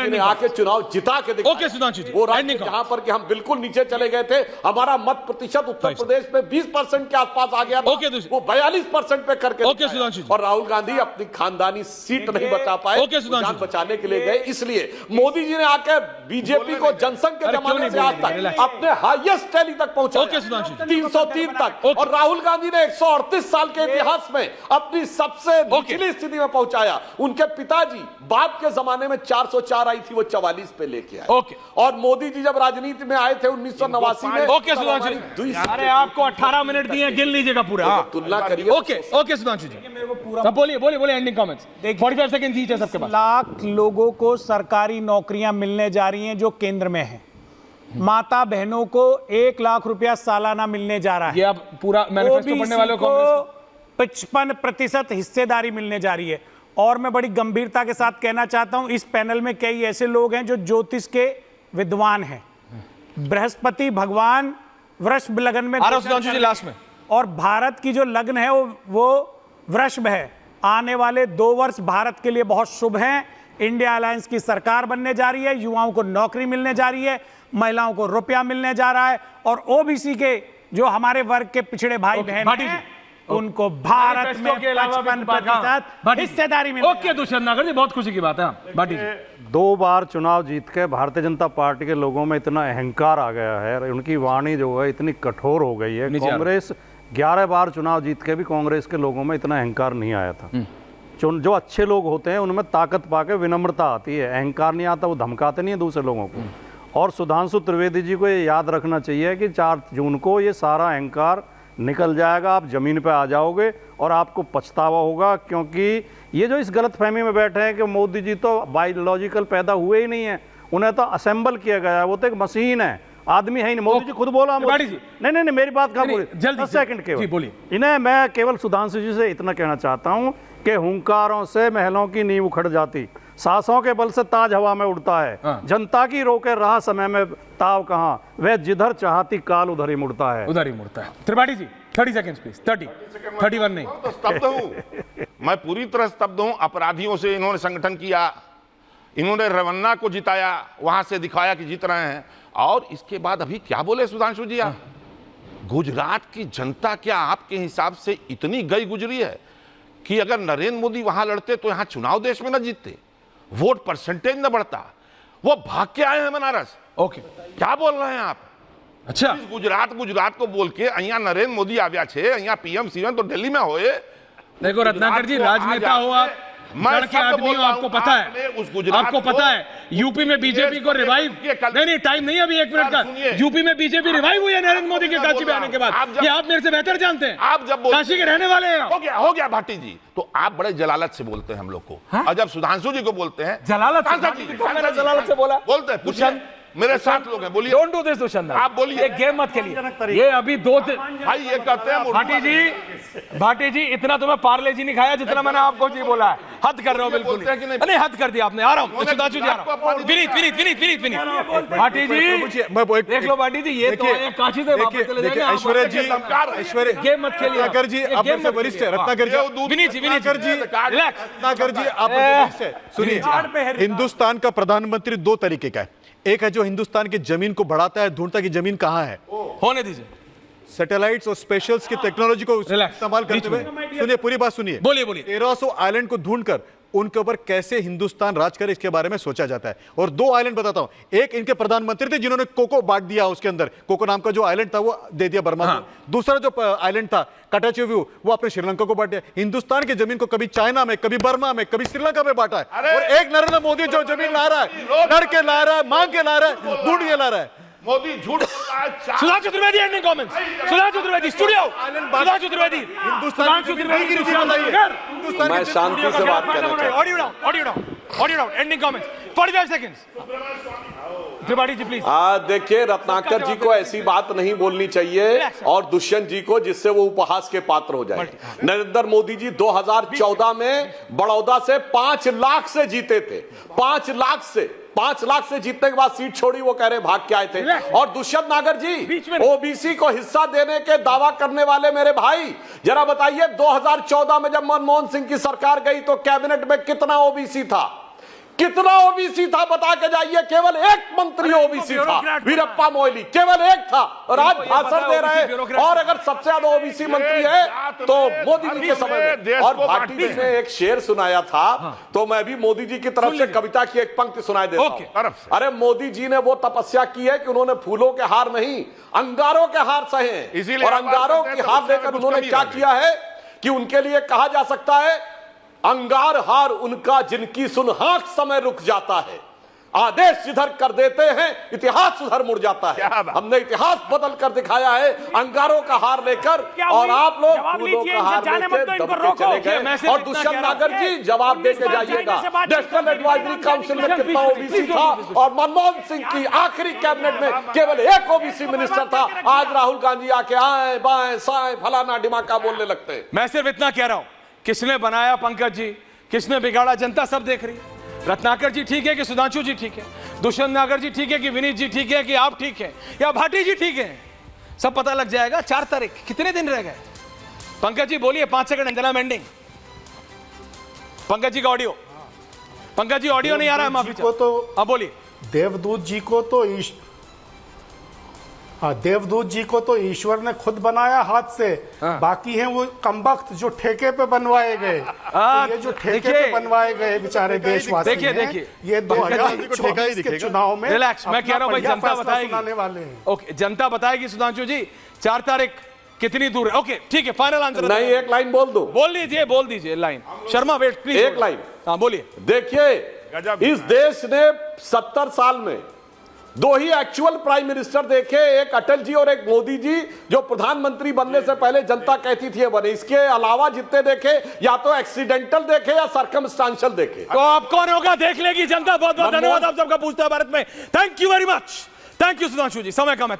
जी ने आके चुनाव जिता के दिखाया। ओके सुधांशु जी, वो राज्य जहां पर कि हम बिल्कुल नीचे चले गए थे, हमारा मत प्रतिशत उत्तर प्रदेश में 20% के आसपास आ गया था, वो 42% पे करके दिखाया। और राहुल गांधी अपनी खानदानी सीट नहीं बचा पाए, जान बचाने के लिए गए। इसलिए मोदी जी ने आकर बीजेपी को जनसंघ के जमाने से आज तक अपने हाईएस्ट टैली तक पहुंचाया, 303 तक। और राहुल गांधी ने 138 साल के इतिहास में अपनी सबसे निचली स्थिति में पहुंचाया। उनके पिताजी बाप के जमाने में 404 आई थी, वो 44 पे लेके आए। और मोदी जी जब राजनीति में आए थे 1989 में। ओके सुधांशु जी, अरे आपको 18 मिनट दिए, गिन लीजिएगा पूरा, तुलना करिए। ओके सुधांशु जी, बोलिए एंडिंग कमेंट्स। 45 सेकंड ईच है सबके पास। लाख लोगों को सरकारी नौकरियां मिलने जा रही हैं जो केंद्र में है। माता बहनों को 1 लाख रुपया सालाना मिलने जा रहा है। ये अब पूरा मैनिफेस्टो पढ़ने वालों को 55% हिस्सेदारी मिलने जा रही है। और मैं बड़ी गंभीरता के साथ कहना चाहता हूं, इस पैनल में कई ऐसे लोग हैं जो ज्योतिष के विद्वान हैं। बृहस्पति भगवान वृषभ लग्न में लास्ट में, और भारत की जो लग्न है वो वृषभ है। आने वाले 2 वर्ष भारत के लिए बहुत शुभ हैं। इंडिया अलायंस की सरकार बनने जा रही है, युवाओं को नौकरी मिलने जा रही है, महिलाओं को रुपया मिलने जा रहा है, और ओबीसी के जो हमारे वर्ग के पिछड़े भाई बहन हैं उनको भारत में 55% हिस्सेदारी मिलेगी। ओके दुष्यंत नागर जी, बहुत खुशी की बात है। भाटी जी, 2 बार चुनाव जीत के भारतीय जनता पार्टी के लोगों में इतना अहंकार आ गया है, उनकी वाणी जो है इतनी कठोर हो गई है। कांग्रेस 11 बार चुनाव जीत के भी कांग्रेस के लोगों में इतना अहंकार नहीं आया था। जो अच्छे लोग होते हैं उनमें ताकत पाके विनम्रता आती है, अहंकार नहीं आता, वो धमकाते नहीं है दूसरे लोगों को। और सुधांशु त्रिवेदी जी को ये याद रखना चाहिए कि 4 जून को ये सारा अहंकार निकल जाएगा, आप जमीन पे आ जाओगे और आपको पछतावा होगा। क्योंकि ये जो इस गलतफहमी में बैठे हैं कि मोदी जी तो बायोलॉजिकल पैदा हुए ही नहीं है, उन्हें तो असेंबल किया गया है, वो तो एक मशीन है, आदमी है ही नहीं। मोदी जी खुद बोला। नहीं मेरी बात कहाँ बोली, 10 सेकंड केवल। इन्हें मैं केवल सुधांशु जी से इतना कहना चाहता हूँ कि हुंकारों से महलों की नींव उखड़ जाती, सांसों के बल से ताज हवा में उड़ता है। जनता की रोके राह समय में ताव कहाँ, वह जिधर चाहती काल उधर ही मुड़ता है। Tripathi ji 30 seconds please. 31 नहीं। तो स्तब्ध हूँ मैं, पूरी तरह स्तब्ध हूँ। अपराधियों से इन्होंने संगठन किया, इन्होंने रवन्ना को जिताया, वहां से दिखाया कि जीत रहे हैं। और इसके बाद अभी क्या बोले सुधांशु जी, आप गुजरात की जनता क्या आपके हिसाब से इतनी गई गुजरी है कि अगर नरेंद्र मोदी वहां लड़ते तो यहां चुनाव देश में न जीतते, वोट परसेंटेज न बढ़ता। वो भाग के आए हैं बनारस। ओके, क्या बोल रहे हैं आप? अच्छा, गुजरात को बोल के अहिया नरेंद्र मोदी आव्या छे, अहिया पीएम सीएम तो दिल्ली में होए। देखो रत्नाकर जी, राजनेता हो आप, जड़ के आदमी हो, आपको पता है, आपको पता है यूपी में बीजेपी को रिवाइव, नहीं टाइम नहीं अभी 1 मिनट का, यूपी में बीजेपी रिवाइव हुई है नरेंद्र मोदी के काशी में आने के बाद। ये आप मेरे से बेहतर जानते हैं, आप जब काशी के रहने वाले हैं। हो गया भाटी जी, तो आप बड़े जलालत से बोलते हैं हम लोग को। और जब सुधांशु जी को बोलते हैं जलालत से बोला, बोलते हैं, मेरे साथ लोग हैं, बोलिए। डोंट डू दिस दुष्यंत, आप बोलिए, एक गेम मत खेलिए। ये अभी 2 भाई ये कहते हैं भाटी जी इतना तो मैं पार्ले जी नहीं खाया जितना मैंने आपको जी बोला है। हद कर रहे हो बिल्कुल, नहीं हद कर दिया आपने। आ रहा हूं सुधांशु जी, आ रहा हूं। विनीत भाटी जी देख लो, भाटी जी ये तो काशी से वापस चले जाएंगे। ऐश्वर्या जी, गेम मत खेलिए। रत्नाकर जी आप सबसे वरिष्ठ है। रत्नाकर जी, विनीत जी रत्नाकर जी आप वरिष्ठ है। सुनिए, हिंदुस्तान का प्रधानमंत्री 2 तरीके का है। एक है जो हिंदुस्तान की जमीन को बढ़ाता है, ढूंढता कि जमीन कहां है, होने दीजिए, सैटेलाइट्स और स्पेशल्स की टेक्नोलॉजी को इस्तेमाल करते हुए। सुनिए, पूरी बात सुनिए। बोलिए 1300 आइलैंड को ढूंढकर उनके ऊपर कैसे हिंदुस्तान राज करे इसके बारे में सोचा जाता है। और 2 आइलैंड बताता हूं, एक इनके प्रधानमंत्री थे जिन्होंने कोको बांट दिया, उसके अंदर कोको नाम का जो आइलैंड था वो दे दिया बर्मा को। दूसरा जो आइलैंड था कटाचेव्यू, वो अपने श्रीलंका को बांट दिया। हिंदुस्तान की जमीन को कभी चाइना में, कभी बर्मा में, कभी श्रीलंका में बांटा है। और एक नरेंद्र मोदी जो जमीन ला रहा है, लड़के ला रहा है, मांग के ला रहा है, ढूंढ के ला रहा है। मोदी झूठ बोलता है। Sudhanshu Trivedi ending comments. Sudhanshu Trivedi studio, Sudhanshu Trivedi, Hindustan मैं शांति से बात कर रहा हूं। Audio down, ending comments 45 seconds. Tripathi ji please. देखिए, रत्नाकर जी को ऐसी बात नहीं बोलनी चाहिए और दुष्यंत जी को, जिससे वो उपहास के पात्र हो जाए। नरेंद्र मोदी जी 2014 में बड़ौदा से 5 लाख से जीते थे। 5 लाख से जीतने के बाद सीट छोड़ी, वो कह रहे भाग के आए थे। और दुष्यंत नागर जी, ओबीसी को हिस्सा देने के दावा करने वाले मेरे भाई, जरा बताइए 2014 में जब मनमोहन सिंह की सरकार गई तो कैबिनेट में कितना ओबीसी था? कितना ओबीसी था बता के जाइए। केवल एक मंत्री ओबीसी था, ब्यूरोक्रेट वीरप्पा मोइली, केवल एक था। और आज ये भाषण बताओ दे रहे हैं। ब्यूरोक्रेट और अगर सबसे ज्यादा ओबीसी मंत्री है तो मोदी जी के समय में। और भाटी जी ने एक शेर सुनाया था, तो मैं भी मोदी जी की तरफ से कविता की एक पंक्ति सुनाई देता हूं। अरे मोदी जी ने वो तपस्या की है कि उन्होंने फूलों के हार नहीं, अंगारों के हार सहे। इसीलिए और अंगारों के हार लेकर उन्होंने क्या किया है कि उनके लिए कहा जा सकता है, अंगार हार उनका जिनकी सुनहाक समय रुक जाता है, आदेश जिधर कर देते हैं इतिहास उधर मुड़ जाता है। हमने इतिहास बदल कर दिखाया है अंगारों का हार लेकर। और आप लोग फूलों का हार लेकर दबके चले गए। और दुष्यंत नागर जी जवाब दे के जाइएगा, नेशनल एडवाइजरी काउंसिल में कितना ओबीसी था और मनमोहन सिंह की आखिरी कैबिनेट में केवल एक ओबीसी मिनिस्टर था। आज राहुल गांधी आके आए बाएं साएं फलाना डिमाका बोलने लगते हैं। मैं सिर्फ इतना कह रहा हूं, किसने बनाया पंकज जी, किसने बिगाड़ा, जनता सब देख रही है। रत्नाकर जी ठीक है कि सुधांशु जी ठीक है, दुष्यंत नागर जी ठीक है कि विनीत जी ठीक है कि आप ठीक है या भाटी जी ठीक है, सब पता लग जाएगा। 4 तारीख, कितने दिन रह गए? पंकज जी बोलिए 5 सेकंड, अंजना एंडिंग। पंकज जी का ऑडियो, पंकज जी ऑडियो नहीं आ रहा है, माफी को तो अब बोलिए। देवदूत जी को तो ईश्वर ने खुद बनाया हाथ से। बाकी हैं वो कमबख्त जो ठेके पे बनवाए गए। तो ये जो ठेके पे बनवाए गए बेचारे देशवासी देखिए, हैं, देखिए। ये 2024 के चुनाव में रिलैक्स, मैं कह रहा हूं भाई, अपना जनता फैसला बताएगी। सुनाने वाले हैं। ओके, जनता बताएगी। सुधांशु जी 4 तारीख कितनी दूर है? ओके ठीक है, फाइनल आंसर नहीं, एक लाइन बोल दो। बोल दीजिए लाइन। शर्मा वेट प्लीज, एक लाइन। हाँ बोलिए। देखिए, इस देश ने 70 साल में 2 ही एक्चुअल प्राइम मिनिस्टर देखे, एक अटल जी और एक मोदी जी, जो प्रधानमंत्री बनने से पहले जनता कहती थी बने। इसके अलावा जितने देखे या तो एक्सीडेंटल देखे या सर्कमस्टांशियल देखे। तो आप कौन होगा देख लेगी जनता। बहुत बहुत धन्यवाद आप सबका पूछता है भारत में। Thank you very much. Thank you Sudhanshu ji, समय कम है।